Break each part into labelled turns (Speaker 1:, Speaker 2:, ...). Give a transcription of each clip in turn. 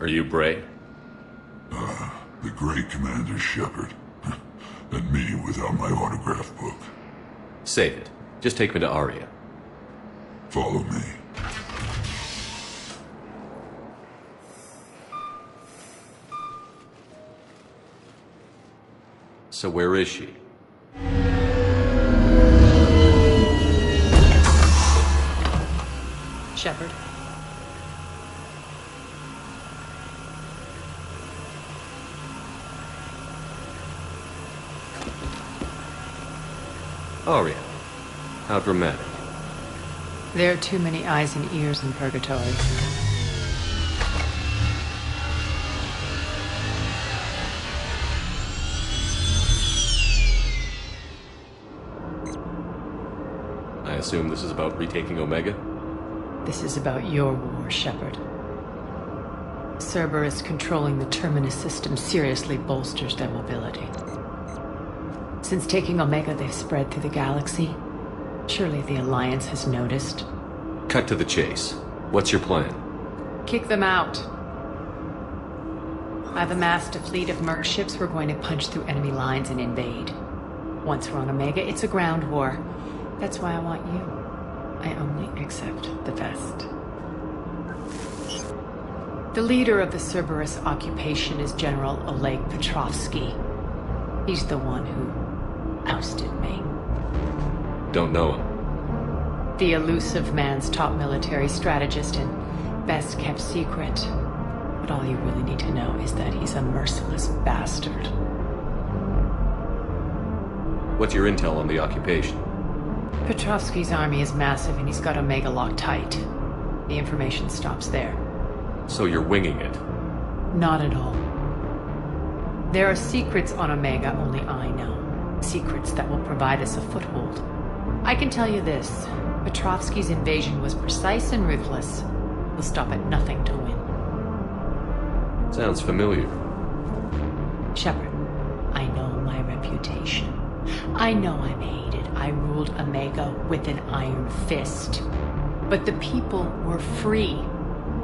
Speaker 1: Are you Bray?
Speaker 2: The great Commander Shepard. And me without my autograph book.
Speaker 1: Save it. Just take me to Aria.
Speaker 2: Follow me.
Speaker 1: So where is she?
Speaker 3: Shepard.
Speaker 1: Aria. How dramatic.
Speaker 3: There are too many eyes and ears in Purgatory.
Speaker 1: I assume this is about retaking Omega?
Speaker 3: This is about your war, Shepard. Cerberus controlling the Terminus system seriously bolsters their mobility. Since taking Omega, they've spread through the galaxy. Surely the Alliance has noticed.
Speaker 1: Cut to the chase. What's your plan?
Speaker 3: Kick them out. I've amassed a fleet of merc ships. We're going to punch through enemy lines and invade. Once we're on Omega, it's a ground war. That's why I want you. I only accept the best. The leader of the Cerberus occupation is General Oleg Petrovsky. He's the one who ousted me.
Speaker 1: Don't know him.
Speaker 3: The elusive man's top military strategist and best kept secret. But all you really need to know is that he's a merciless bastard.
Speaker 1: What's your intel on the occupation?
Speaker 3: Petrovsky's army is massive and he's got Omega locked tight. The information stops there.
Speaker 1: So you're winging it?
Speaker 3: Not at all. There are secrets on Omega only I know. Secrets that will provide us a foothold. I can tell you this. Petrovsky's invasion was precise and ruthless. He'll stop at nothing to win.
Speaker 1: Sounds familiar.
Speaker 3: Shepard, I know my reputation. I know I'm hated. I ruled Omega with an iron fist. But the people were free.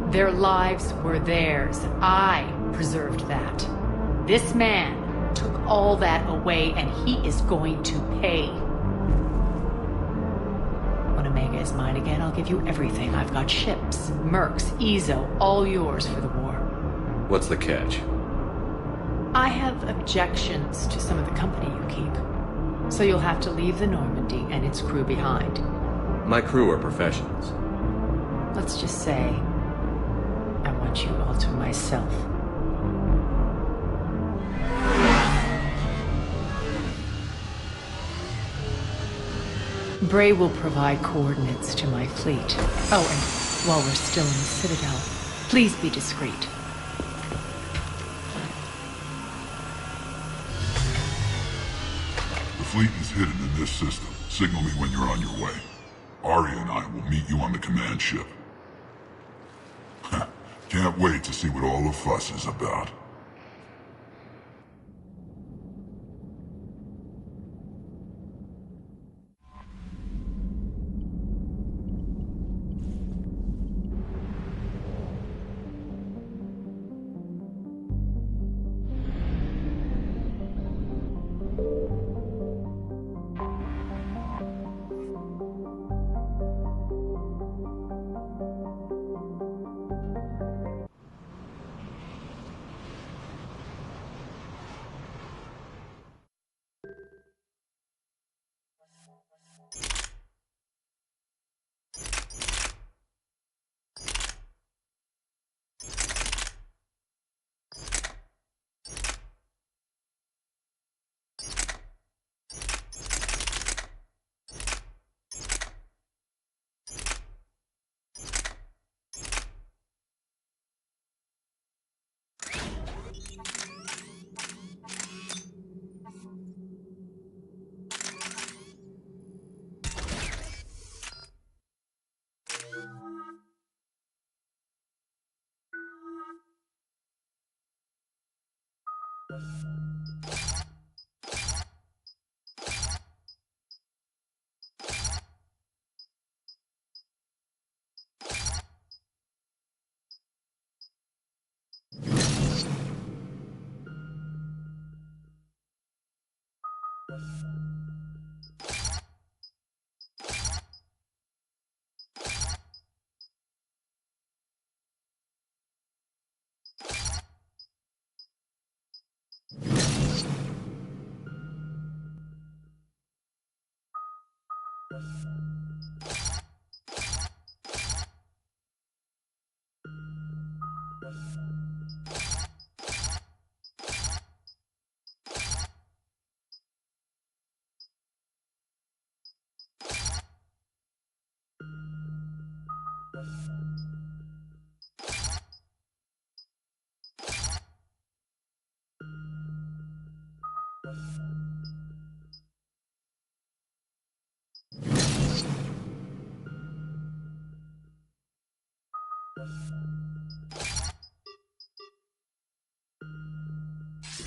Speaker 3: Their lives were theirs. I preserved that. This man took all that away, and he is going to pay. When Omega is mine again, I'll give you everything. I've got ships, mercs, Ezo, all yours for the war.
Speaker 1: What's the catch?
Speaker 3: I have objections to some of the company you keep. So you'll have to leave the Normandy and its crew behind.
Speaker 1: My crew are professionals.
Speaker 3: Let's just say, I want you all to myself. Bray will provide coordinates to my fleet. Oh, and while we're still in the Citadel, please be discreet.
Speaker 2: The fleet is hidden in this system. Signal me when you're on your way. Aria and I will meet you on the command ship. Can't wait to see what all the fuss is about.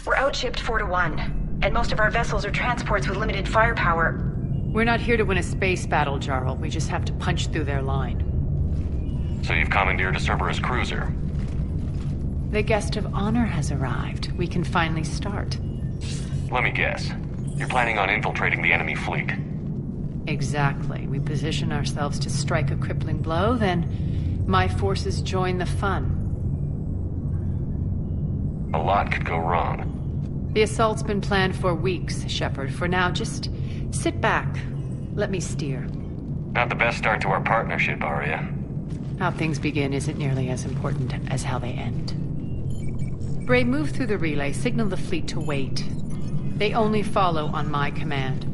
Speaker 4: We're outshipped 4-1, and most of our vessels are transports with limited firepower.
Speaker 3: We're not here to win a space battle, Jarl. We just have to punch through their line.
Speaker 1: So you've commandeered a Cerberus cruiser.
Speaker 3: The guest of honor has arrived. We can finally start.
Speaker 1: Let me guess. You're planning on infiltrating the enemy fleet.
Speaker 3: Exactly. We position ourselves to strike a crippling blow, then my forces join the fun.
Speaker 1: A lot could go wrong.
Speaker 3: The assault's been planned for weeks, Shepard. For now, just sit back. Let me steer.
Speaker 1: Not the best start to our partnership, Arya.
Speaker 3: How things begin isn't nearly as important as how they end. Bray, move through the relay. Signal the fleet to wait. They only follow on my command.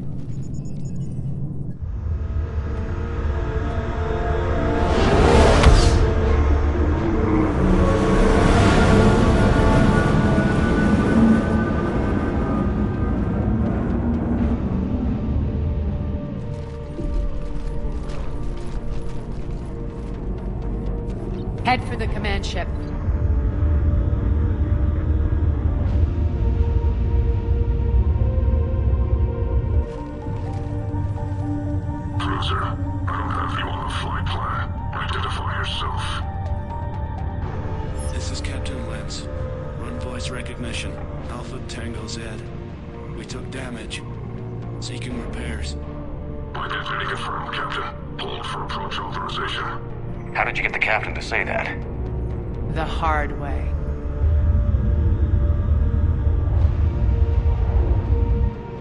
Speaker 3: Head for the command ship.
Speaker 2: Cruiser, I don't have you on the flight plan. Identify yourself.
Speaker 5: This is Captain Lentz. Run voice recognition. Alpha Tango Z. We took damage. Seeking repairs.
Speaker 2: Identity confirmed, Captain. Hold for approach authorization.
Speaker 1: How did you get the captain to say that?
Speaker 3: The hard way.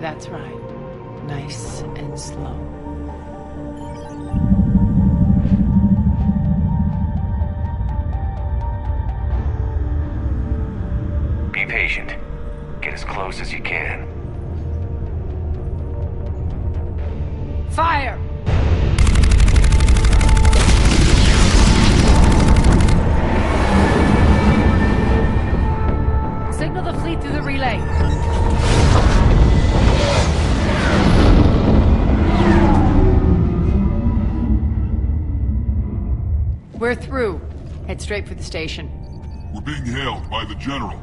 Speaker 3: That's right. Nice and slow.
Speaker 1: Be patient. Get as close as you can.
Speaker 3: Fire! Signal the fleet through the relay. We're through. Head straight for the station.
Speaker 2: We're being hailed by the General.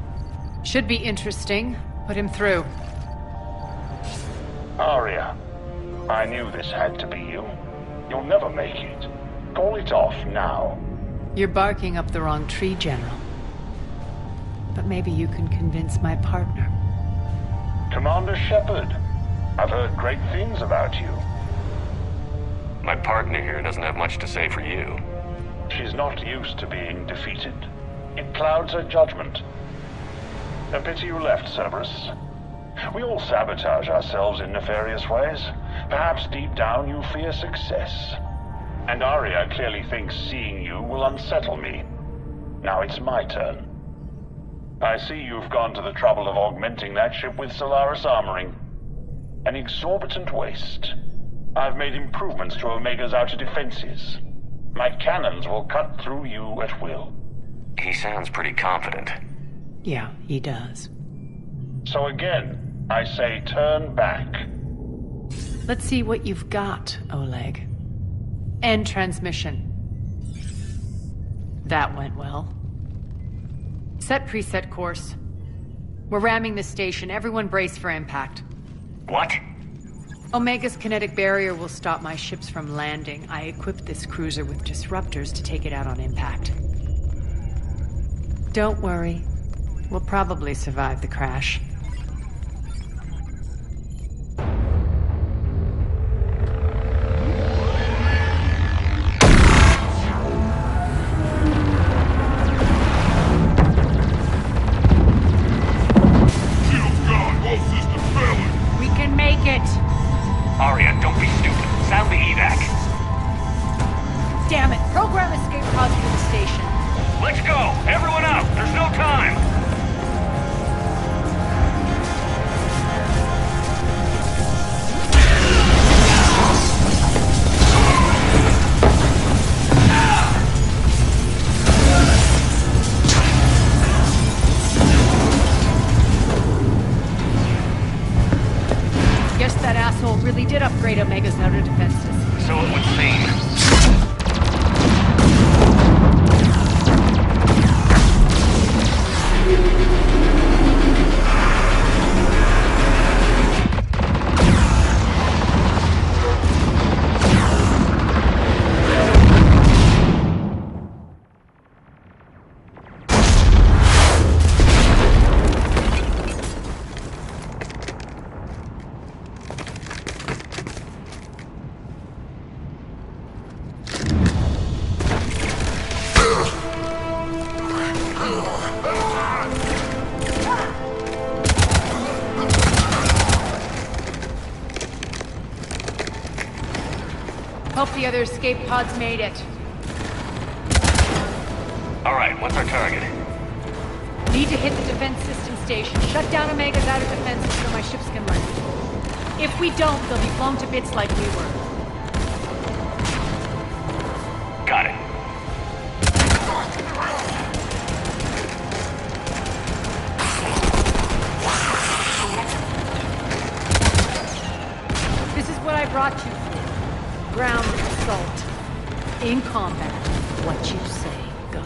Speaker 3: Should be interesting. Put him through.
Speaker 6: Arya, I knew this had to be you. You'll never make it. Call it off now.
Speaker 3: You're barking up the wrong tree, General. But maybe you can convince my partner.
Speaker 6: Commander Shepard, I've heard great things about you.
Speaker 1: My partner here doesn't have much to say for you.
Speaker 6: She's not used to being defeated. It clouds her judgment. A pity you left, Cerberus. We all sabotage ourselves in nefarious ways. Perhaps deep down you fear success. And Arya clearly thinks seeing you will unsettle me. Now it's my turn. I see you've gone to the trouble of augmenting that ship with Solaris armoring. An exorbitant waste. I've made improvements to Omega's outer defenses. My cannons will cut through you at will.
Speaker 1: He sounds pretty confident.
Speaker 3: Yeah, he does.
Speaker 6: So again, I say turn back.
Speaker 3: Let's see what you've got, Oleg. End transmission. That went well. Set preset course. We're ramming the station. Everyone brace for impact.
Speaker 1: What?
Speaker 3: Omega's kinetic barrier will stop my ships from landing. I equipped this cruiser with disruptors to take it out on impact. Don't worry. We'll probably survive the crash.
Speaker 2: All systems failing!
Speaker 3: We can make it!
Speaker 7: Aria, don't be stupid. Sound the evac.
Speaker 3: Damn it! Program escape pods to the station.
Speaker 7: Let's go! Everyone out! There's no time!
Speaker 3: Guess that asshole really did upgrade Omega's outer defenses.
Speaker 7: So it would seem.
Speaker 3: Hope the other escape pods made it.
Speaker 7: Alright, what's our target?
Speaker 3: Need to hit the defense system station. Shut down Omega's outer defenses so my ships can land. If we don't, they'll be blown to bits like we were.
Speaker 7: Got it.
Speaker 3: This is what I brought you for. Ground assault. In combat, what you say goes.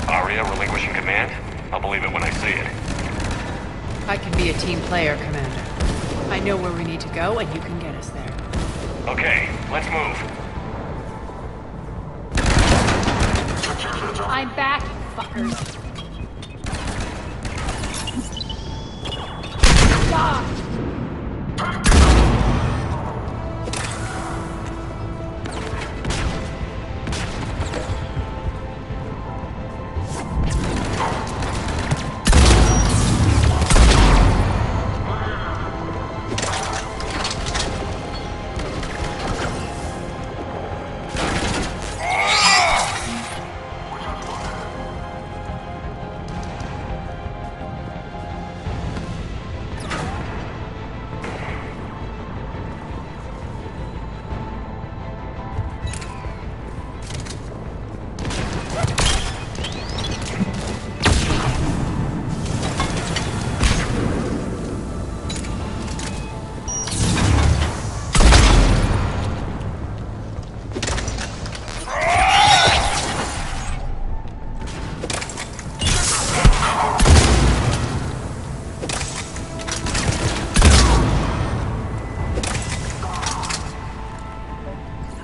Speaker 7: Aria relinquishing command? I'll believe it when I see it.
Speaker 3: I can be a team player, Commander. I know where we need to go, and you can get us there.
Speaker 7: Okay, let's move.
Speaker 3: I'm back, you fuckers. Ah!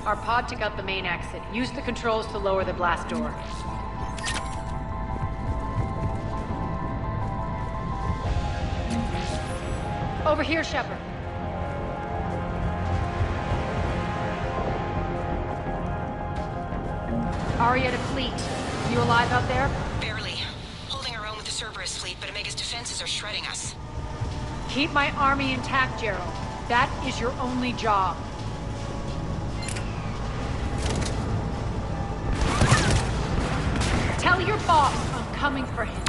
Speaker 3: Our pod took out the main exit. Use the controls to lower the blast door. Over here, Shepard. Aria to fleet. You alive out there?
Speaker 4: Barely. Holding our own with the Cerberus fleet, but Omega's defenses are shredding us.
Speaker 3: Keep my army intact, Gerald. That is your only job. Tell your boss I'm coming for him.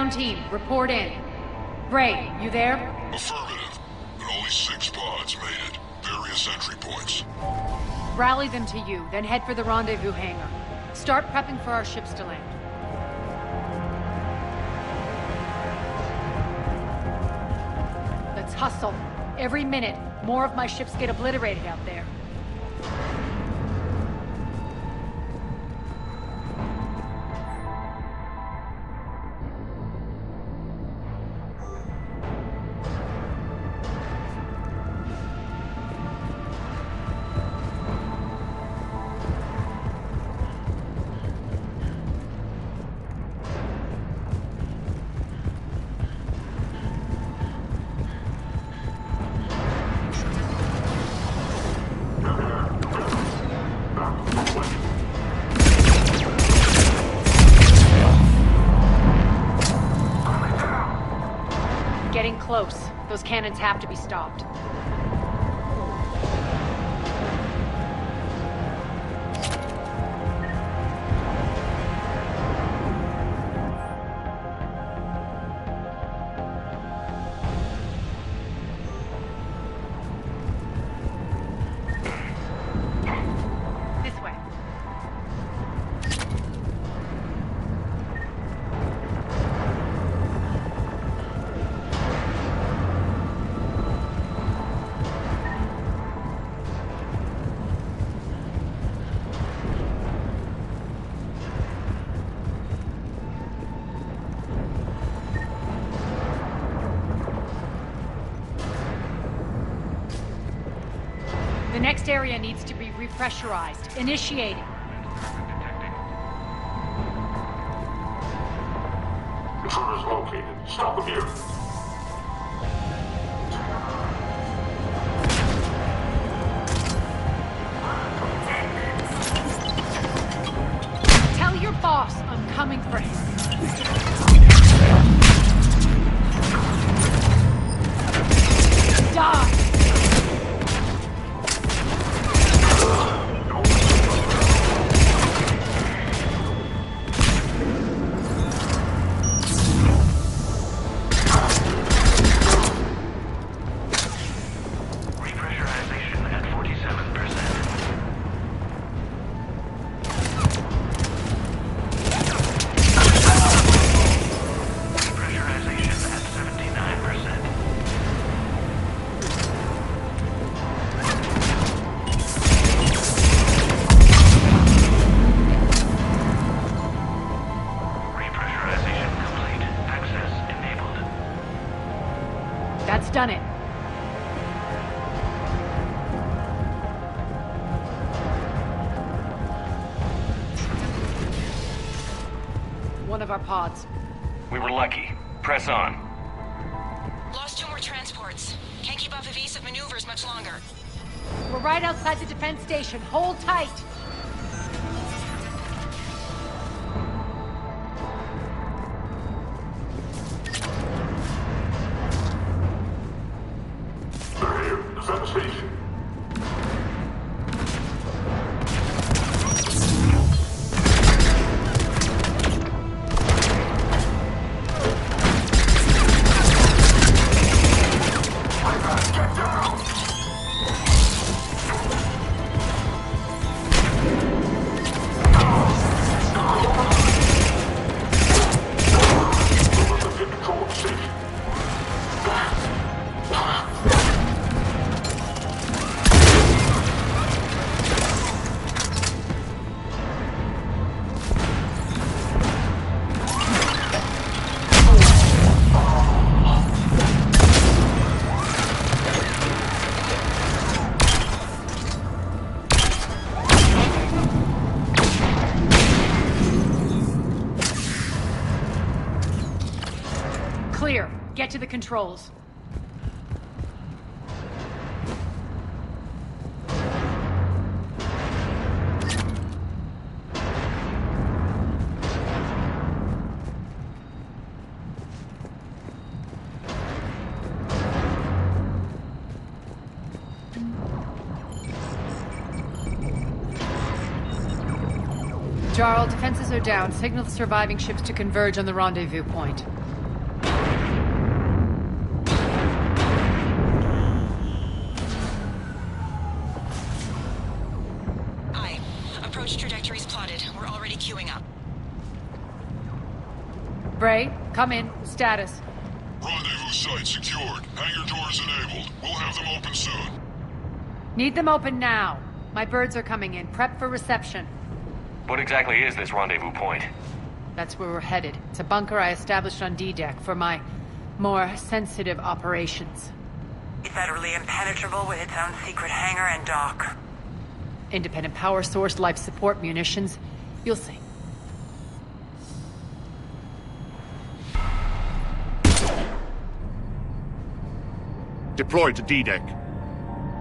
Speaker 3: Ground team, report in. Bray, you there?
Speaker 2: Affirmative. But only 6 pods made it. Various entry points.
Speaker 3: Rally them to you, then head for the rendezvous hangar. Start prepping for our ships to land. Let's hustle. Every minute, more of my ships get obliterated out there. Getting close. Those cannons have to be stopped. This way. The next area needs to be repressurized. Initiating.
Speaker 2: Intruders located. Stop them here.
Speaker 3: Tell your boss I'm coming for him. Die!
Speaker 7: Repressurization at 47%. Repressurization at 79%. Repressurization complete. Access enabled.
Speaker 3: That's done it. One of our pods.
Speaker 7: We were lucky. Press on.
Speaker 4: Lost 2 more transports. Can't keep up evasive maneuvers much longer.
Speaker 3: We're right outside the defense station. Hold tight.
Speaker 2: They're here. Defense station.
Speaker 3: Clear. Get to the controls. Jarl, defenses are down. Signal the surviving ships to converge on the rendezvous point. Bray, come in. Status.
Speaker 2: Rendezvous site secured. Hangar doors enabled. We'll have them open soon.
Speaker 3: Need them open now. My birds are coming in. Prep for reception.
Speaker 7: What exactly is this rendezvous point?
Speaker 3: That's where we're headed. It's a bunker I established on D-Deck for my more sensitive operations.
Speaker 8: It's utterly impenetrable with its own secret hangar and dock.
Speaker 3: Independent power source, life support, munitions. You'll see.
Speaker 9: Deploy to D-Deck.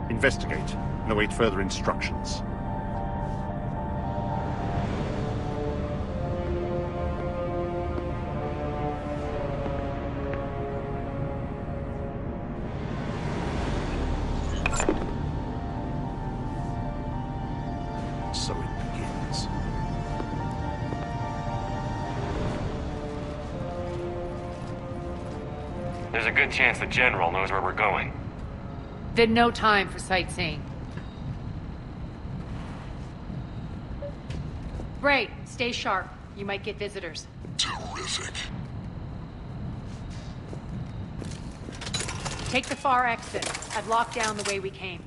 Speaker 9: Investigate and await further instructions. So it begins.
Speaker 7: There's a good chance the General knows where we're going.
Speaker 3: Then no time for sightseeing. Bray, stay sharp. You might get visitors.
Speaker 2: Terrific.
Speaker 3: Take the far exit. I've locked down the way we came.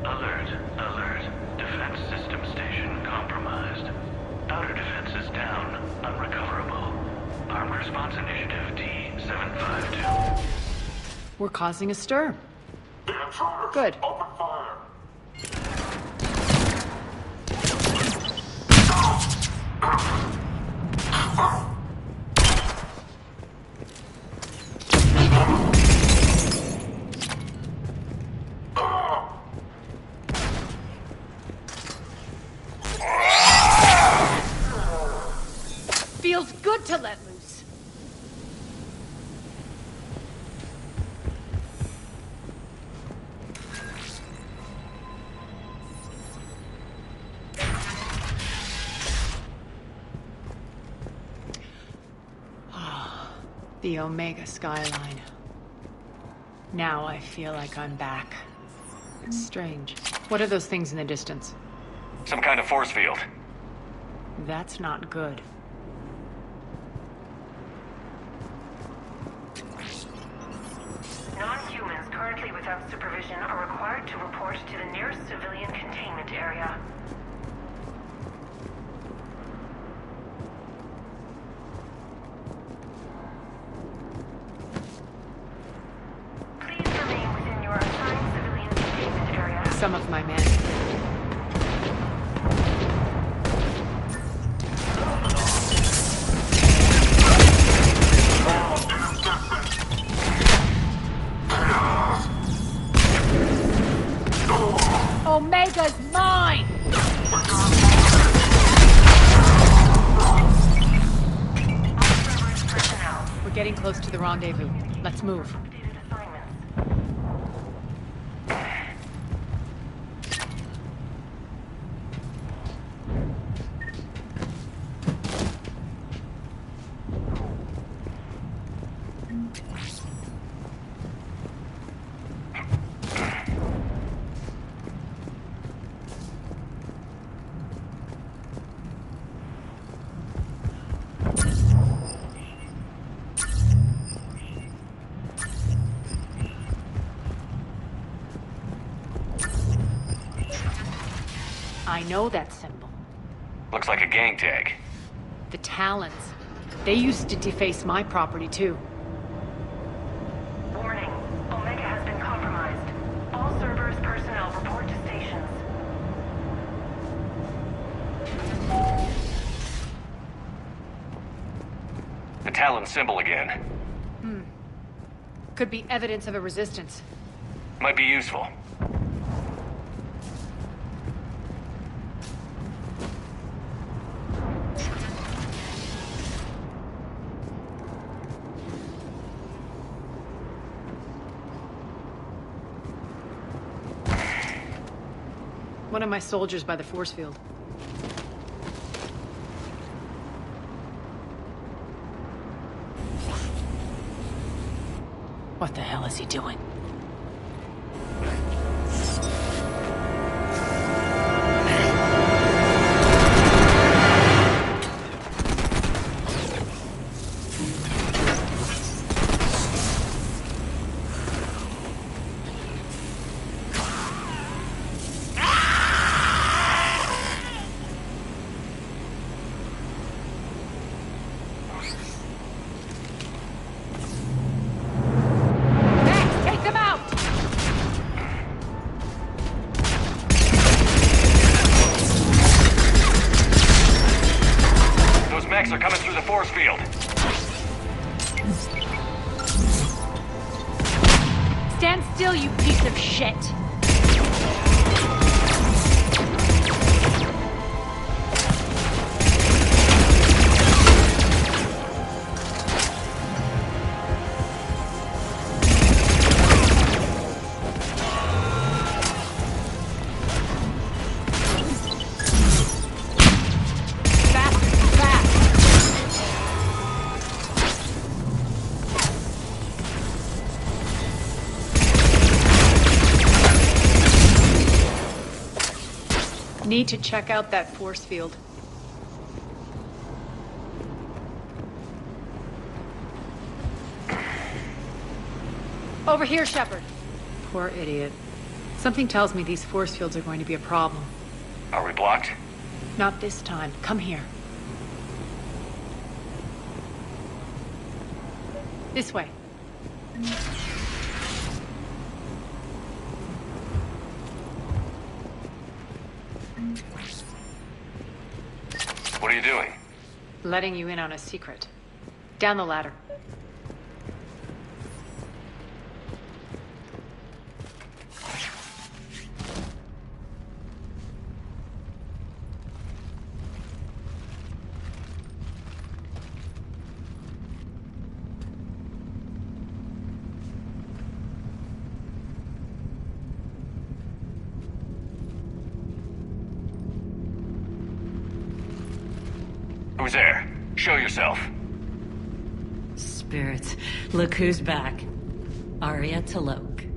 Speaker 7: Alert, alert. Defense system station compromised. Outer defenses down, unrecoverable. Armed response initiative D752.
Speaker 3: We're causing a stir. Good.
Speaker 2: Open fire.
Speaker 3: Feels good to let loose. The Omega skyline. Now I feel like I'm back. It's strange. What are those things in the distance?
Speaker 7: Some kind of force field.
Speaker 3: That's not good.
Speaker 4: Non-humans currently without supervision are required to report to the nearest civilian containment area. Please remain within your assigned civilian containment area.
Speaker 3: Some of my men. Omega's mine!
Speaker 4: Personnel.
Speaker 3: We're getting close to the rendezvous. Let's move.
Speaker 4: Updated assignments.
Speaker 3: I know that symbol.
Speaker 7: Looks like a gang tag.
Speaker 3: The Talons. They used to deface my property, too.
Speaker 4: Warning. Omega has been compromised. All Cerberus personnel report to stations.
Speaker 7: The Talon symbol again.
Speaker 3: Could be evidence of a resistance.
Speaker 7: Might be useful.
Speaker 3: One of my soldiers by the force field. What the hell is he doing?
Speaker 7: Mechs are coming through the force field.
Speaker 3: Stand still, you piece of shit! Need to check out that force field. Over here, Shepard. Poor idiot. Something tells me these force fields are going to be a problem.
Speaker 7: Are we blocked?
Speaker 3: Not this time. Come here. This way.
Speaker 7: What are you doing?
Speaker 3: Letting you in on a secret. Down the ladder.
Speaker 7: Who's there? Show yourself.
Speaker 10: Spirits, look who's back. Arya T'Loak.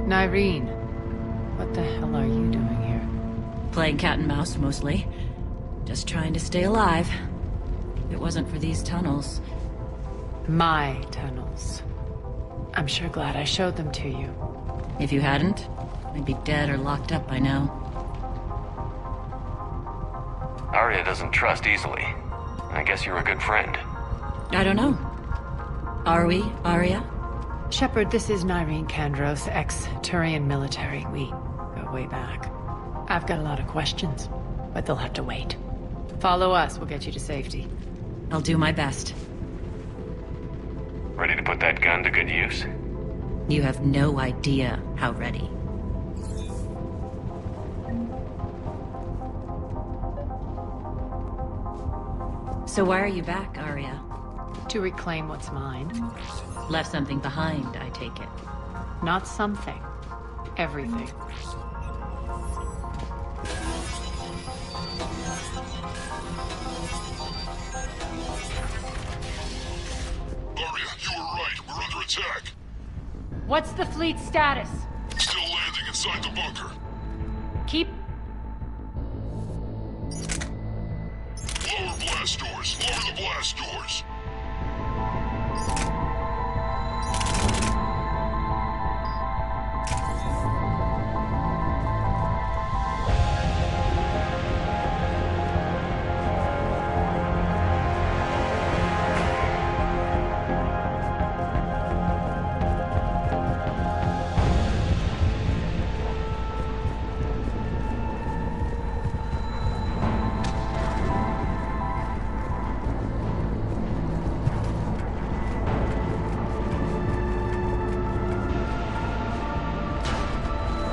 Speaker 3: Nyreen, what the hell are you doing here?
Speaker 10: Playing cat and mouse, mostly. Just trying to stay alive. If it wasn't for these tunnels.
Speaker 3: My tunnels. I'm sure glad I showed them to you.
Speaker 10: If you hadn't, I'd be dead or locked up by now.
Speaker 7: Arya doesn't trust easily. I guess you're a good friend.
Speaker 10: I don't know. Are we, Arya?
Speaker 3: Shepard, this is Nyreen Kandros, ex-Turian military. We go way back. I've got a lot of questions, but they'll have to wait. Follow us, we'll get you to safety.
Speaker 10: I'll do my best.
Speaker 7: Ready to put that gun to good use?
Speaker 10: You have no idea how ready. So why are you back, Arya?
Speaker 3: To reclaim what's mine.
Speaker 10: Left something behind, I take it.
Speaker 3: Not something. Everything.
Speaker 2: Arya, you were right. We're under attack.
Speaker 3: What's the fleet's status?
Speaker 2: Still landing inside the bunker.
Speaker 3: Keep...
Speaker 2: Lower blast doors. Lower the blast doors.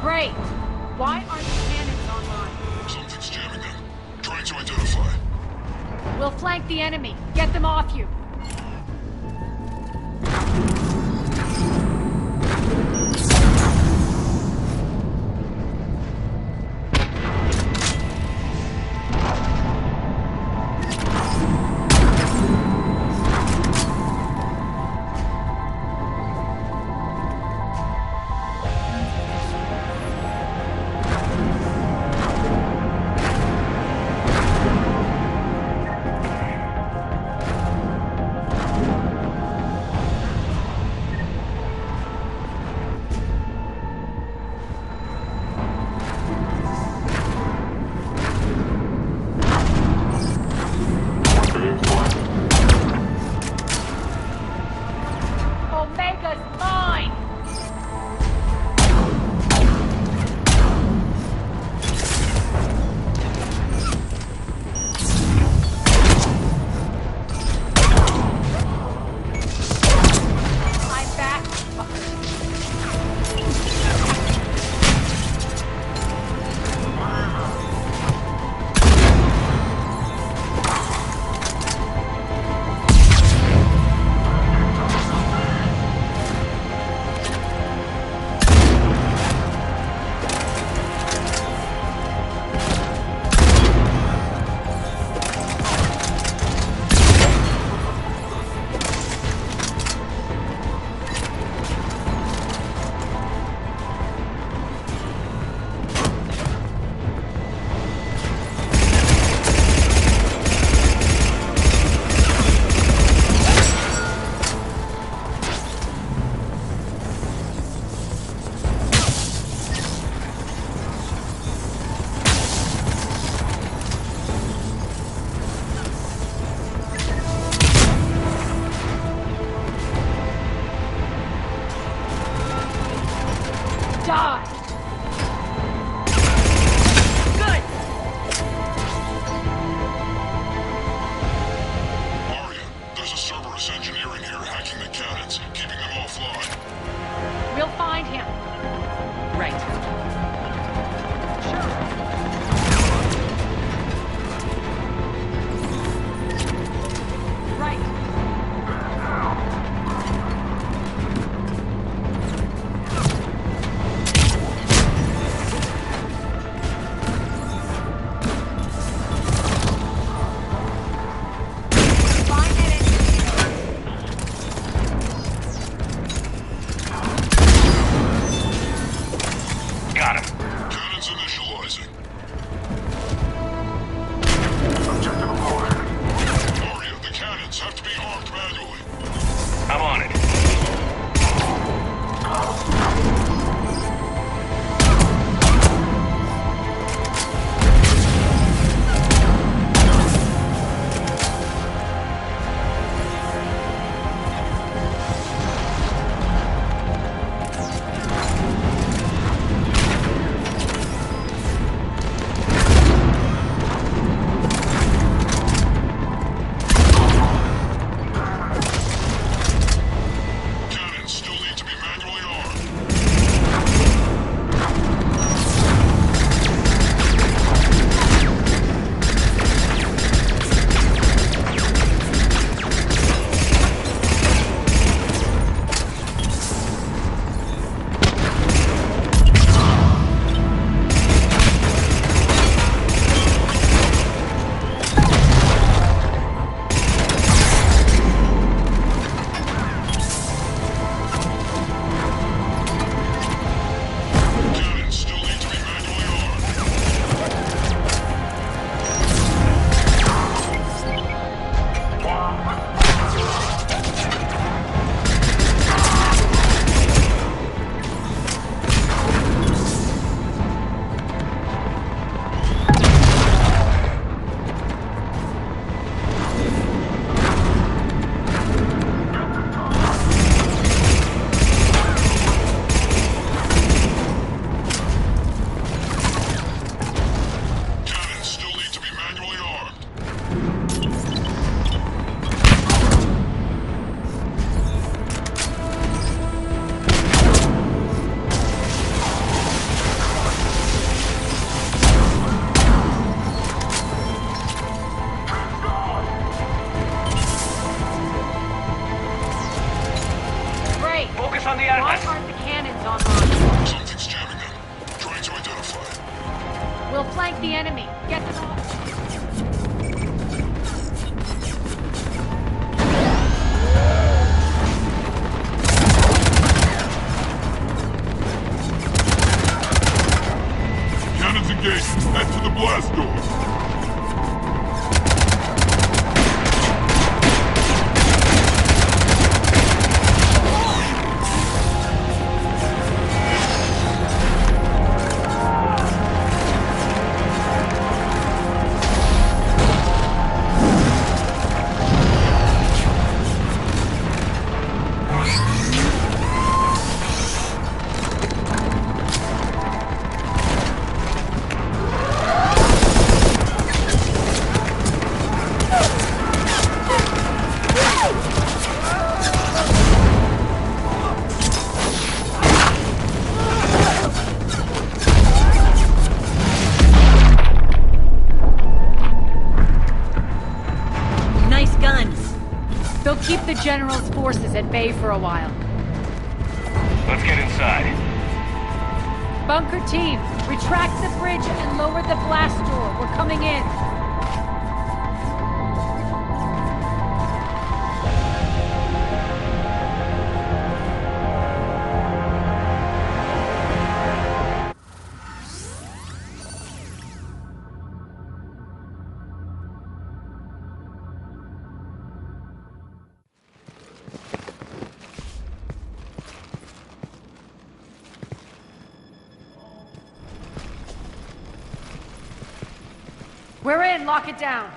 Speaker 3: Great! Why aren't the cannons online?
Speaker 2: Something's jamming them. Trying to identify.
Speaker 3: We'll flank the enemy. Get them off you.
Speaker 2: Cannons engaged. Head to the blast door.
Speaker 3: Keep the General's forces at bay for a while.
Speaker 7: Let's get inside.
Speaker 3: Bunker team, retract the bridge and lower the blast door. We're coming in. We're in, lock it down.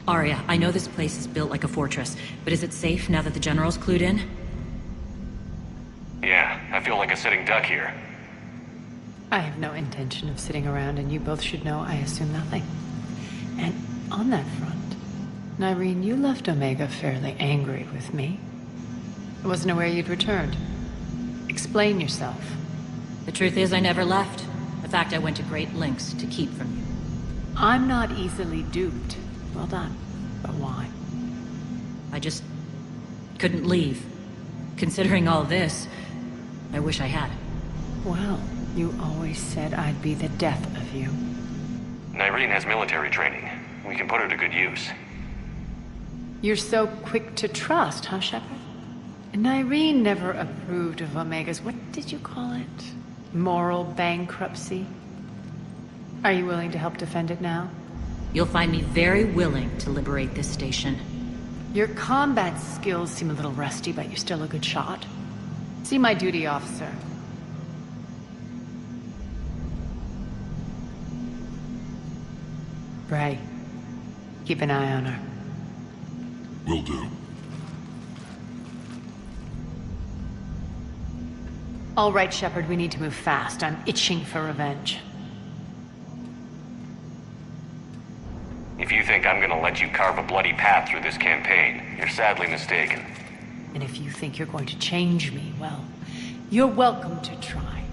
Speaker 10: Arya, I know this place is built like a fortress, but is it safe now that the General's clued in?
Speaker 7: Yeah, I feel like a sitting duck here.
Speaker 3: I have no intention of sitting around, and you both should know I assume nothing. And on that front, Nyreen, you left Omega fairly angry with me. I wasn't aware you'd returned. Explain yourself.
Speaker 10: The truth is I never left. In fact, I went to great lengths to keep from you.
Speaker 3: I'm not easily duped. Well done. But why?
Speaker 10: I just couldn't leave. Considering all this, I wish I had.
Speaker 3: Well, you always said I'd be the death of you.
Speaker 7: Nyreen has military training. We can put her to good use.
Speaker 3: You're so quick to trust, huh, Shepard? Nyreen never approved of Omega's, what did you call it? Moral bankruptcy? Are you willing to help defend it now?
Speaker 10: You'll find me very willing to liberate this station.
Speaker 3: Your combat skills seem a little rusty, but you're still a good shot. See my duty officer. Bray, keep an eye on her.
Speaker 2: Will do.
Speaker 3: All right, Shepard, we need to move fast. I'm itching for revenge.
Speaker 7: If you think I'm gonna let you carve a bloody path through this campaign, you're sadly mistaken.
Speaker 3: And if you think you're going to change me, well, you're welcome to try.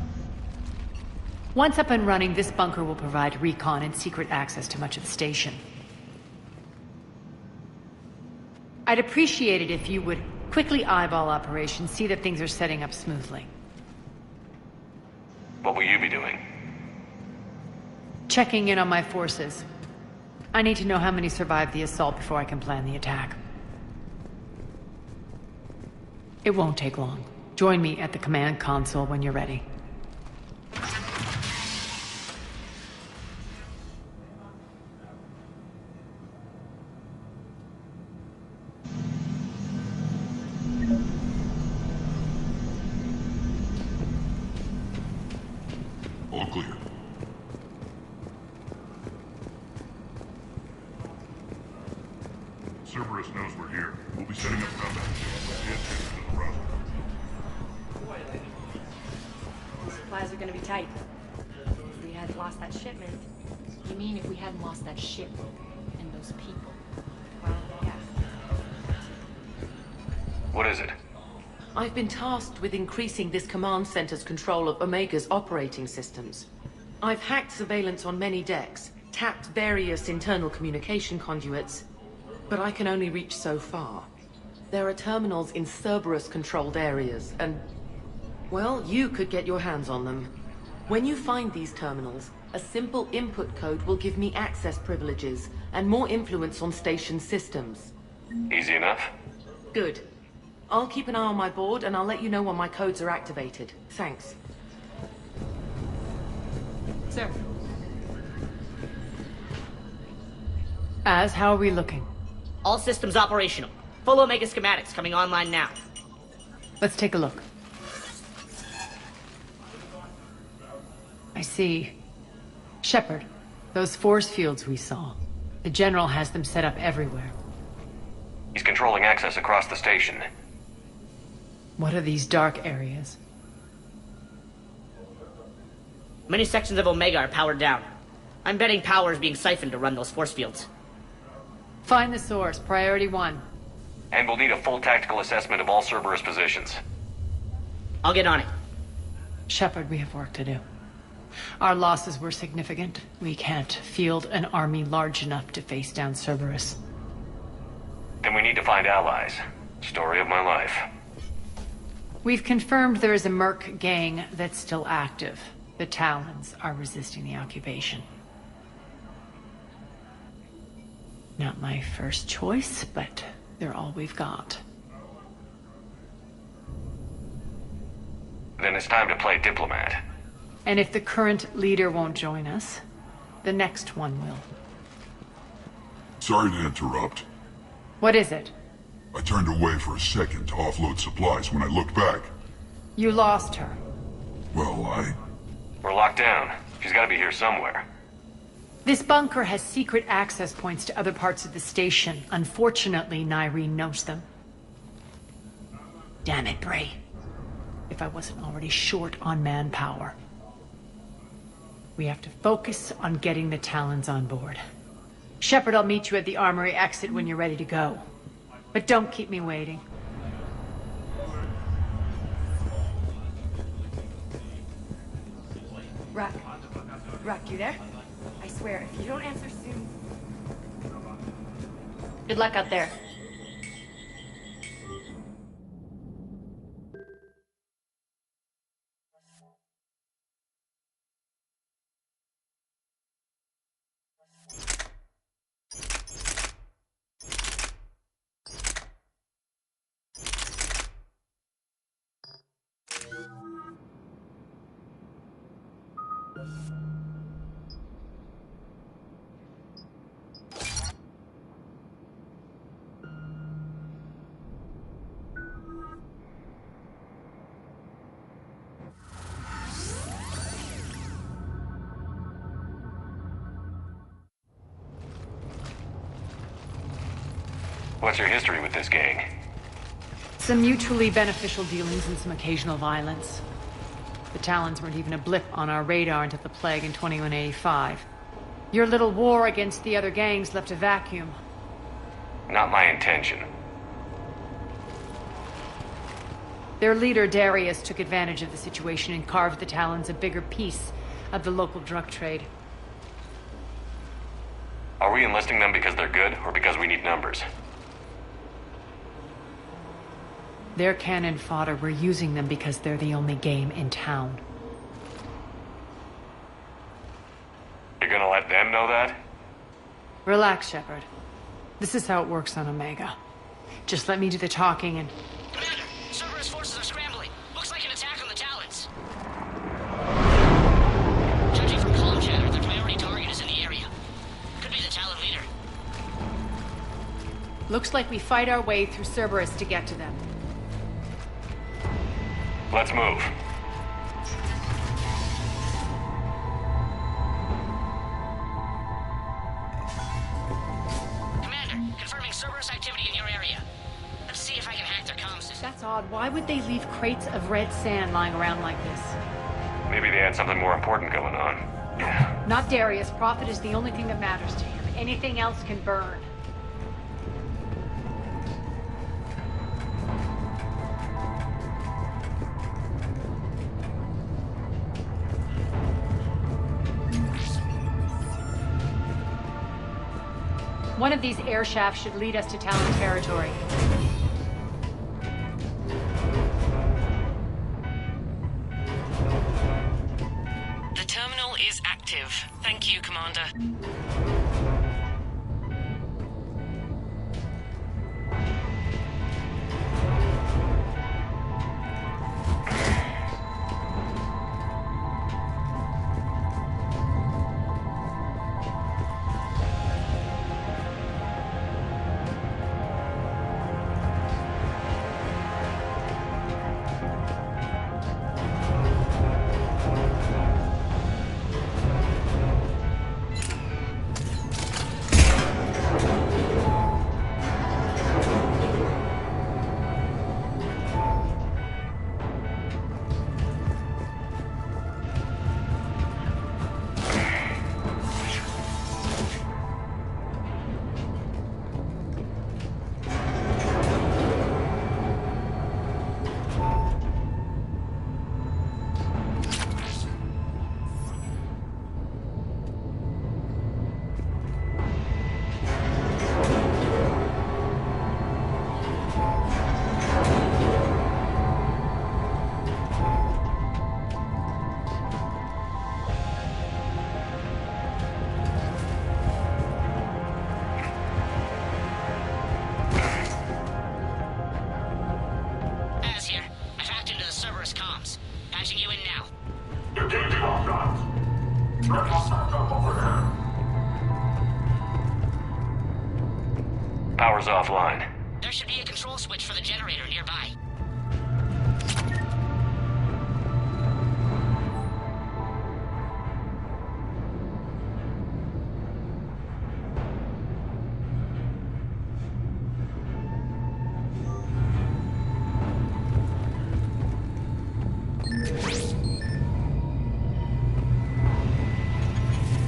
Speaker 3: Once up and running, this bunker will provide recon and secret access to much of the station. I'd appreciate it if you would quickly eyeball operations, see that things are setting up smoothly.
Speaker 7: What will you be doing?
Speaker 3: Checking in on my forces. I need to know how many survived the assault before I can plan the attack. It won't take long. Join me at the command console when you're ready.
Speaker 2: All clear. Cerberus knows we're here. We'll be setting up combat. Pay attention to the route.
Speaker 11: Supplies are gonna be tight. If we hadn't lost that shipment... You mean if we hadn't lost that ship and those people? Well, yeah.
Speaker 7: What is it?
Speaker 12: I've been tasked with increasing this command center's control of Omega's operating systems. I've hacked surveillance on many decks, tapped various internal communication conduits, but I can only reach so far. There are terminals in Cerberus-controlled areas, and... well, you could get your hands on them. When you find these terminals, a simple input code will give me access privileges and more influence on station systems.
Speaker 7: Easy enough?
Speaker 12: Good. I'll keep an eye on my board, and I'll let you know when my codes are activated. Thanks.
Speaker 3: Sir. How are we looking?
Speaker 13: All systems operational. Full Omega schematics coming online now.
Speaker 3: Let's take a look. I see. Shepard, those force fields we saw. The General has them set up everywhere.
Speaker 7: He's controlling access across the station.
Speaker 3: What are these dark areas?
Speaker 13: Many sections of Omega are powered down. I'm betting power is being siphoned to run those force fields.
Speaker 3: Find the source, priority 1.
Speaker 7: And we'll need a full tactical assessment of all Cerberus positions.
Speaker 13: I'll get on it.
Speaker 3: Shepard, we have work to do. Our losses were significant. We can't field an army large enough to face down Cerberus.
Speaker 7: Then we need to find allies. Story of my life.
Speaker 3: We've confirmed there is a Merc gang that's still active. The Talons are resisting the occupation. Not my first choice, but they're all we've got.
Speaker 7: Then it's time to play diplomat.
Speaker 3: And if the current leader won't join us, the next one will.
Speaker 2: Sorry to interrupt.
Speaker 3: What is it?
Speaker 2: I turned away for a second to offload supplies. When I looked back...
Speaker 3: You lost her.
Speaker 2: Well,
Speaker 7: We're locked down. She's gotta be here somewhere.
Speaker 3: This bunker has secret access points to other parts of the station. Unfortunately, Nyreen knows them. Damn it, Bray. If I wasn't already short on manpower. We have to focus on getting the Talons on board. Shepard, I'll meet you at the armory exit when you're ready to go. But don't keep me waiting.
Speaker 11: Ruck. Ruck, you there? I swear, if you don't answer soon... Good luck out there.
Speaker 7: What's your history with this gang?
Speaker 3: Some mutually beneficial dealings and some occasional violence. The Talons weren't even a blip on our radar until the plague in 2185. Your little war against the other gangs left a vacuum.
Speaker 7: Not my intention.
Speaker 3: Their leader, Darius, took advantage of the situation and carved the Talons a bigger piece of the local drug trade.
Speaker 7: Are we enlisting them because they're good, or because we need numbers?
Speaker 3: They're cannon fodder. We're using them because they're the only game in town.
Speaker 7: You're gonna let them know that?
Speaker 3: Relax, Shepard. This is how it works on Omega. Just let me do the talking and...
Speaker 13: Commander, Cerberus forces are scrambling. Looks like an attack on the Talons. Judging from comm chatter, their priority target is in the area. Could be the Talon leader.
Speaker 3: Looks like we fight our way through Cerberus to get to them.
Speaker 7: Let's move.
Speaker 13: Commander, confirming Cerberus activity in your area. Let's see if I can hack their comm system.
Speaker 3: That's odd. Why would they leave crates of red sand lying around like this?
Speaker 7: Maybe they had something more important going on. Yeah.
Speaker 3: Not Darius. Profit is the only thing that matters to him. Anything else can burn. One of these air shafts should lead us to Talon territory.
Speaker 7: Power's offline.
Speaker 13: There should be a control switch for the generator nearby.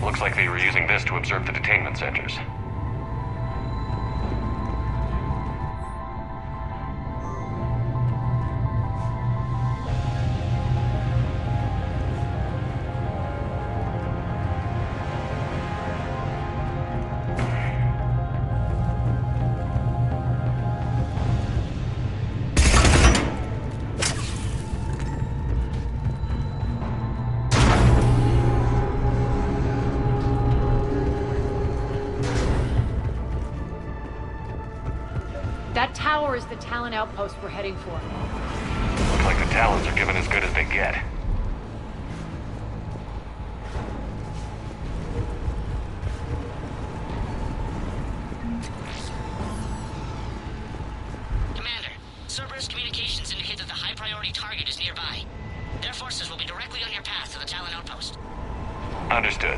Speaker 7: Looks like they were using this to observe the detainment centers.
Speaker 11: That tower is the Talon outpost we're heading for.
Speaker 7: Looks like the Talons are giving as good as they get.
Speaker 13: Commander, Cerberus communications indicate that the high-priority target is nearby. Their forces will be directly on your path to the Talon outpost.
Speaker 7: Understood.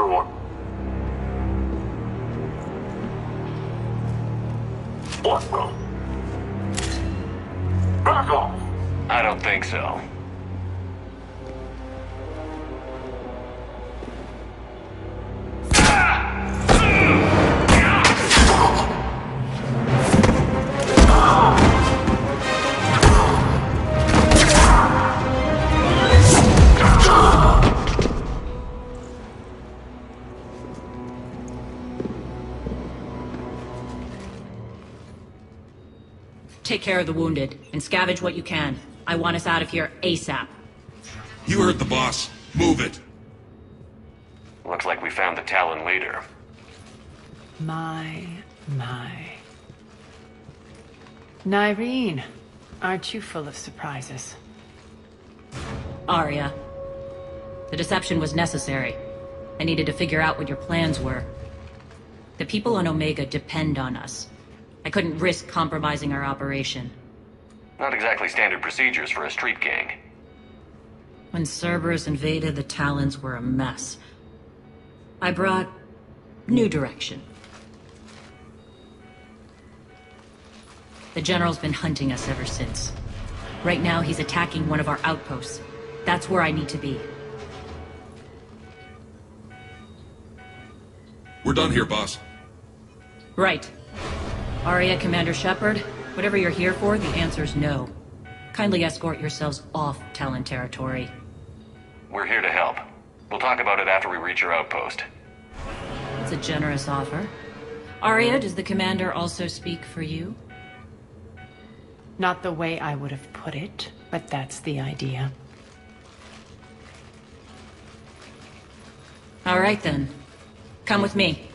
Speaker 2: everyone. What the? Back off!
Speaker 7: I don't think so.
Speaker 10: Take care of the wounded, and scavenge what you can. I want us out of here ASAP.
Speaker 14: You heard the boss. Move it.
Speaker 7: Looks like we found the Talon leader.
Speaker 3: My. Nyreen, aren't you full of surprises?
Speaker 10: Arya. The deception was necessary. I needed to figure out what your plans were. The people on Omega depend on us. I couldn't risk compromising our operation.
Speaker 7: Not exactly standard procedures for a street gang.
Speaker 10: When Cerberus invaded, the Talons were a mess. I brought new direction. The General's been hunting us ever since. Right now, he's attacking one of our outposts. That's where I need to be.
Speaker 14: We're done here, boss.
Speaker 10: Right. Arya, Commander Shepard, whatever you're here for, the answer's no. Kindly escort yourselves off Talon territory.
Speaker 7: We're here to help. We'll talk about it after we reach your outpost.
Speaker 10: It's a generous offer. Arya, does the Commander also speak for you?
Speaker 3: Not the way I would have put it, but that's the idea.
Speaker 10: All right then. Come with me.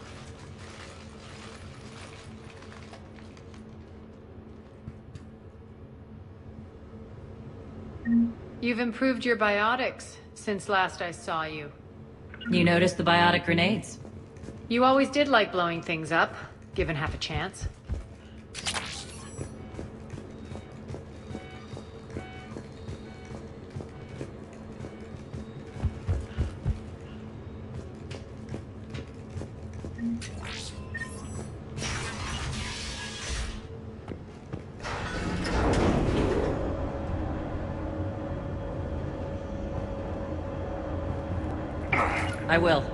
Speaker 3: You've improved your biotics since last I saw you.
Speaker 10: You noticed the biotic grenades?
Speaker 3: You always did like blowing things up, given half a chance.
Speaker 10: I will.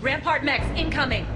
Speaker 10: Rampart mechs incoming!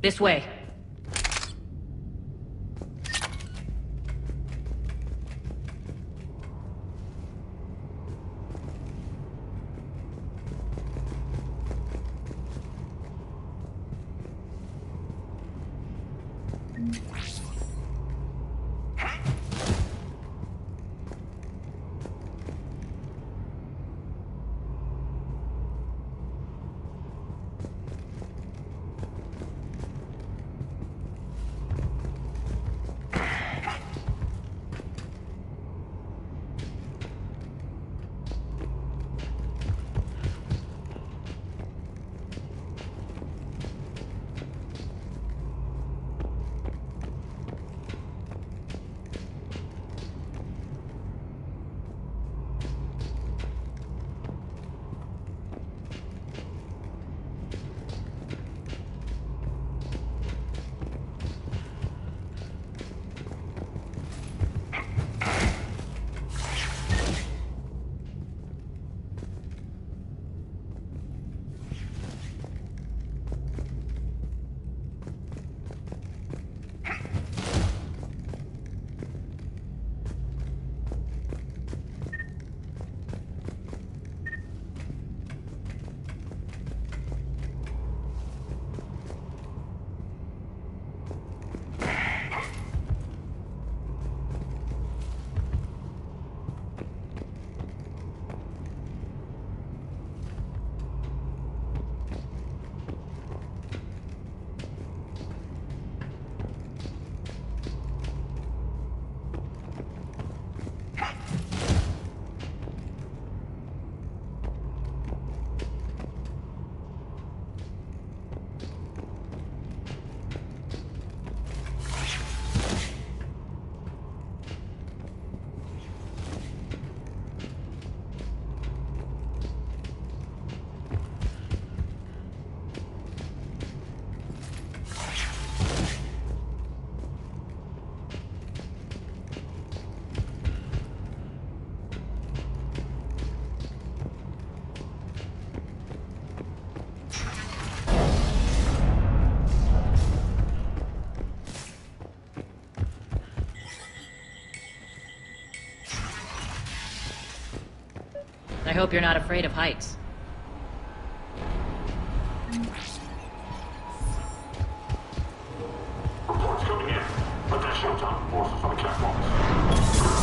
Speaker 10: This way. I hope you're not afraid of heights.
Speaker 15: Reports coming in. Additional time forces on the catwalks.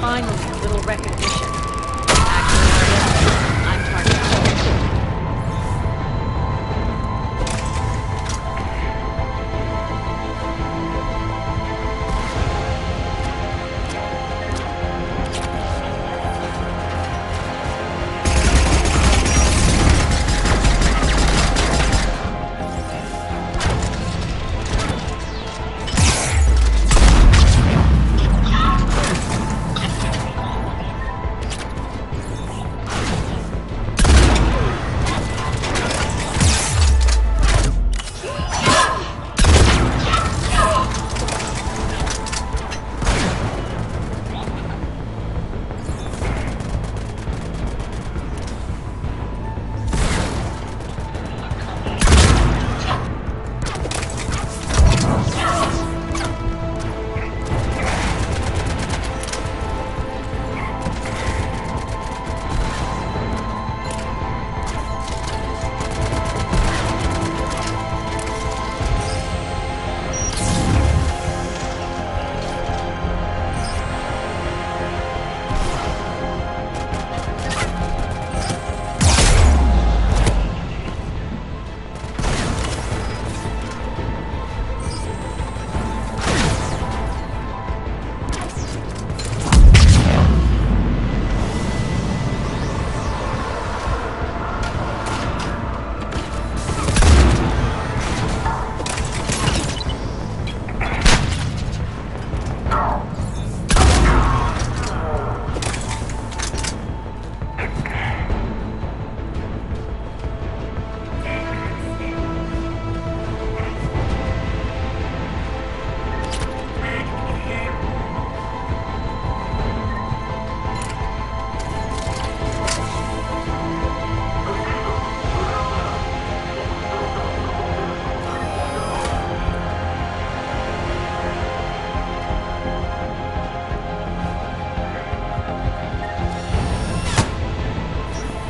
Speaker 3: Finally, a little recognition. Actually, I'm targeted.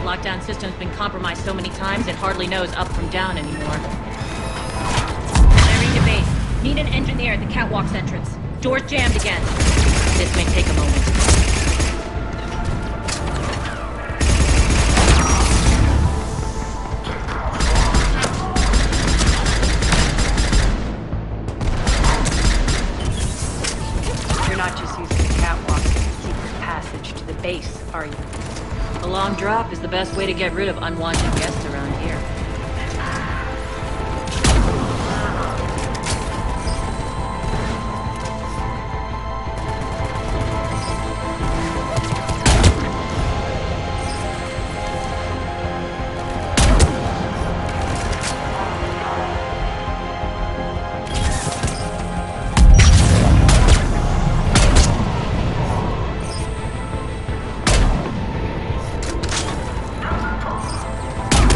Speaker 10: Lockdown system's been compromised so many times it hardly knows up from down anymore. Irene to base. Need an engineer at the catwalk's entrance. Door's jammed again. This may take a moment.
Speaker 3: You're not just using the catwalk as a secret passage to the base, are you?
Speaker 10: A long drop is the best way to get rid of unwanted guests around here.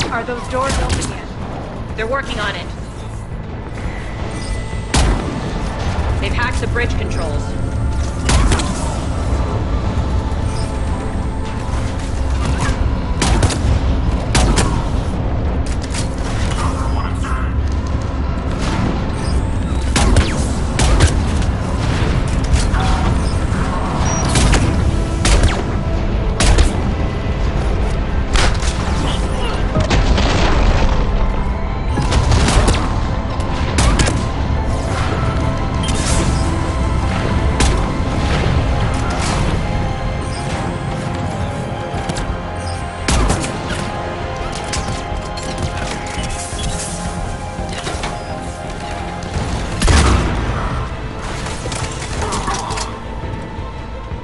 Speaker 3: Are those doors open yet?
Speaker 10: They're working on it. They've hacked the bridge controls.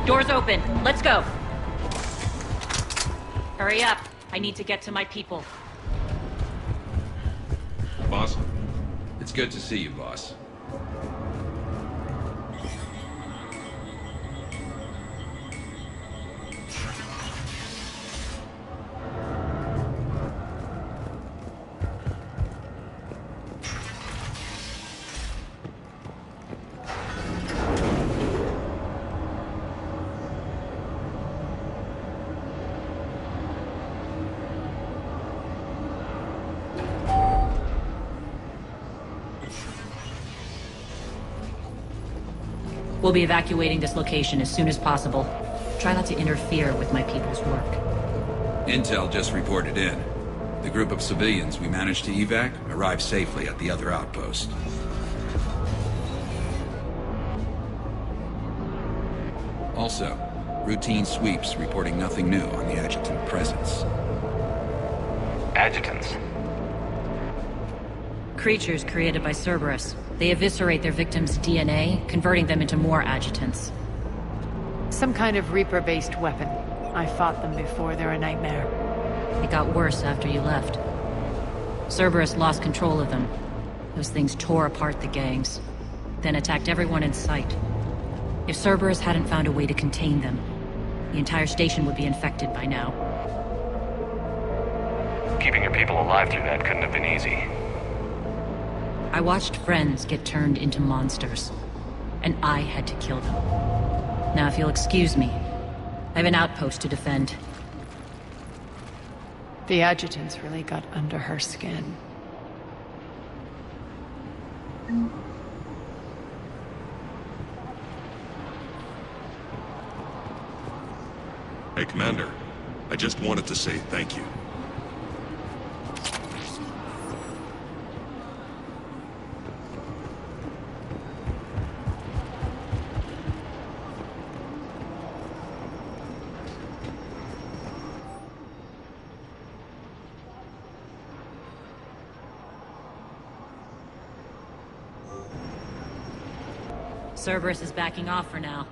Speaker 10: Doors open. Let's go. Hurry up. I need to get to my people.
Speaker 14: Boss? It's good to see you, boss.
Speaker 10: We'll be evacuating this location as soon as possible. Try not to interfere with my people's work.
Speaker 14: Intel just reported in. The group of civilians we managed to evac arrived safely at the other outpost. Also, routine sweeps reporting nothing new on the adjutant presence.
Speaker 7: Adjutants?
Speaker 10: Creatures created by Cerberus. They eviscerate their victims' DNA, converting them into more adjutants.
Speaker 3: Some kind of Reaper-based weapon. I fought them before, they're a nightmare.
Speaker 10: It got worse after you left. Cerberus lost control of them. Those things tore apart the gangs, then attacked everyone in sight. If Cerberus hadn't found a way to contain them, the entire station would be infected by now.
Speaker 7: Keeping your people alive through that couldn't have been easy.
Speaker 10: I watched friends get turned into monsters, and I had to kill them. Now, if you'll excuse me, I have an outpost to defend.
Speaker 3: The adjutants really got under her skin.
Speaker 14: Hey, Commander. I just wanted to say thank you.
Speaker 10: Cerberus is backing off for now.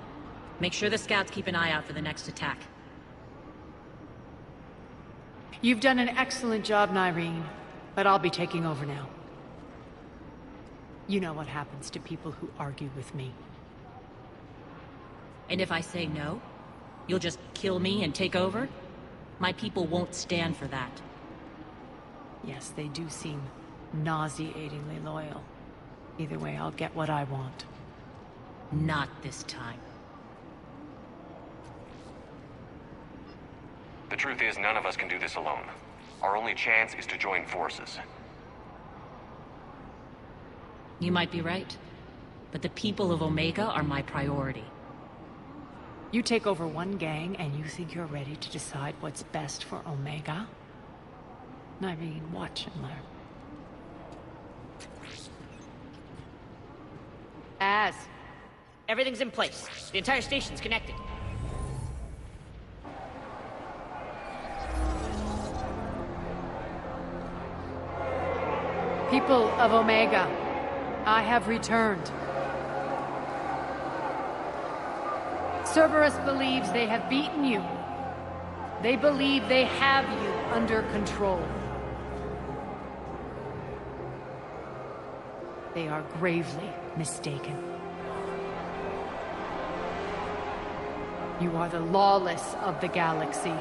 Speaker 10: Make sure the scouts keep an eye out for the next attack.
Speaker 3: You've done an excellent job, Nyreen, but I'll be taking over now. You know what happens to people who argue with me.
Speaker 10: And if I say no, you'll just kill me and take over? My people won't stand for that.
Speaker 3: Yes, they do seem nauseatingly loyal. Either way, I'll get what I want.
Speaker 10: Not this time.
Speaker 7: The truth is, none of us can do this alone. Our only chance is to join forces.
Speaker 10: You might be right, but the people of Omega are my priority.
Speaker 3: You take over one gang and you think you're ready to decide what's best for Omega? Nyreen, watch and learn.
Speaker 13: Everything's in place. The entire station's connected.
Speaker 3: People of Omega, I have returned. Cerberus believes they have beaten you. They believe they have you under control. They are gravely mistaken. You are the lawless of the galaxy.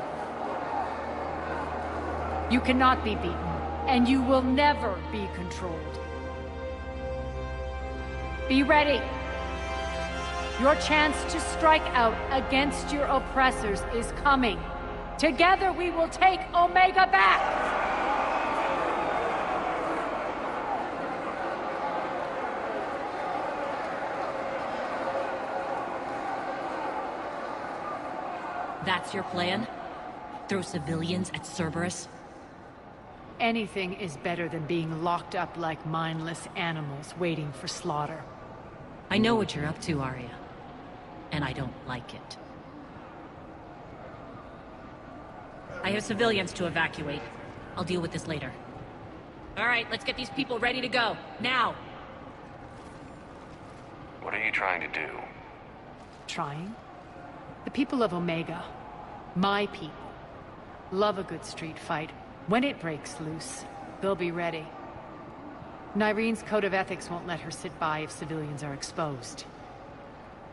Speaker 3: You cannot be beaten, and you will never be controlled. Be ready. Your chance to strike out against your oppressors is coming. Together we will take Omega back!
Speaker 10: That's your plan? Throw civilians at Cerberus?
Speaker 3: Anything is better than being locked up like mindless animals waiting for slaughter.
Speaker 10: I know what you're up to, Arya. And I don't like it. I have civilians to evacuate. I'll deal with this later. All right, let's get these people ready to go. Now!
Speaker 7: What are you trying to do?
Speaker 3: Trying? The people of Omega, my people, love a good street fight. When it breaks loose, they'll be ready. Nyreen's code of ethics won't let her sit by if civilians are exposed.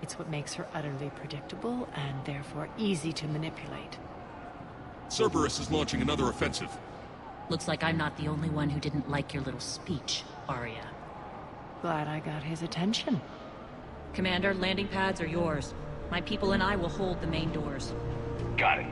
Speaker 3: It's what makes her utterly predictable and therefore easy to manipulate.
Speaker 1: Cerberus is launching another offensive.
Speaker 10: Looks like I'm not the only one who didn't like your little speech, Arya.
Speaker 3: Glad I got his attention.
Speaker 10: Commander, landing pads are yours. My people and I will hold the main doors.
Speaker 7: Got it.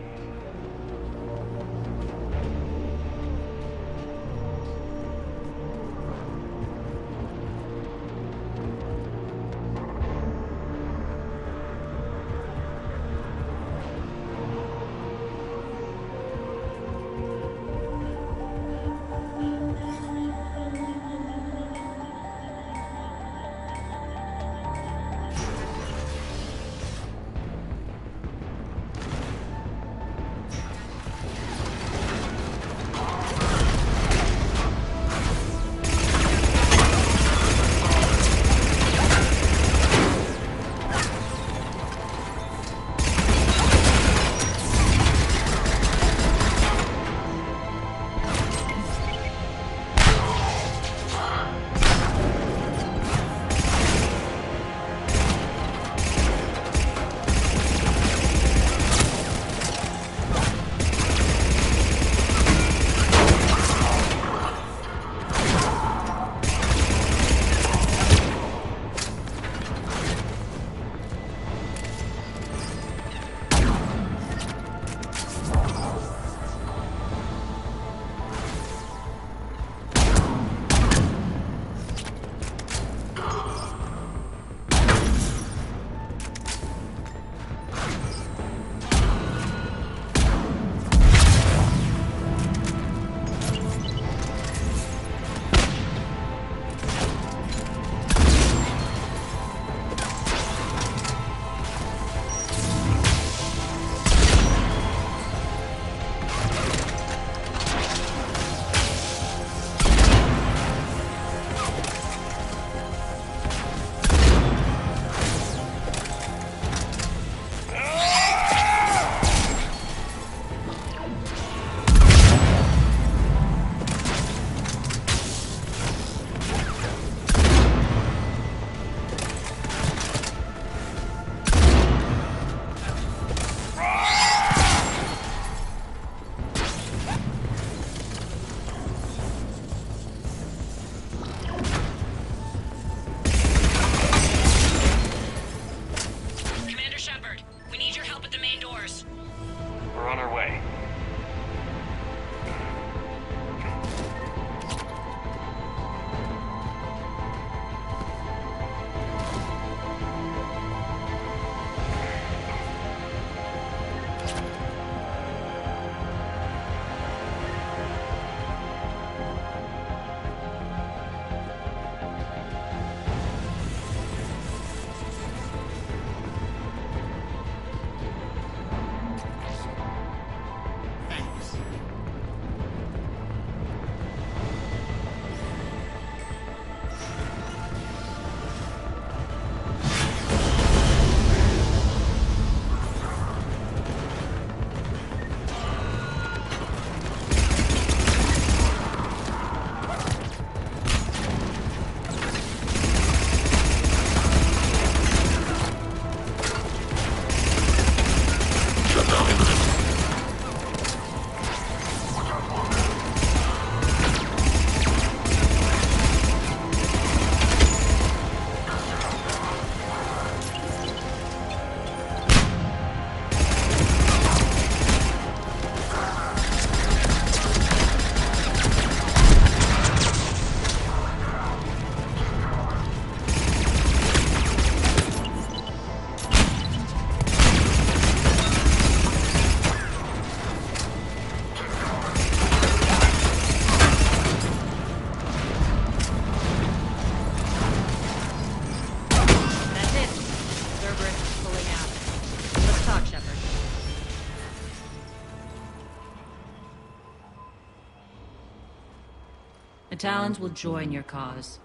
Speaker 10: The Talons will join your cause.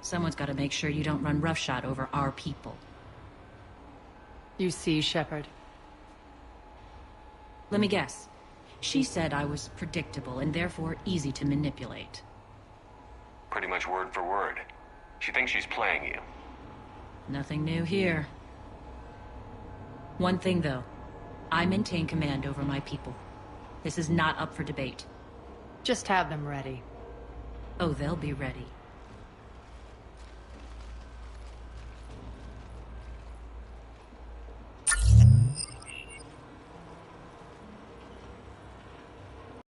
Speaker 10: Someone's got to make sure you don't run roughshod over our people.
Speaker 3: You see, Shepard.
Speaker 10: Let me guess. She said I was predictable and therefore easy to manipulate.
Speaker 7: Pretty much word for word. She thinks she's playing you.
Speaker 10: Nothing new here. One thing, though. I maintain command over my people. This is not up for debate.
Speaker 3: Just have them ready.
Speaker 10: Oh, they'll be ready.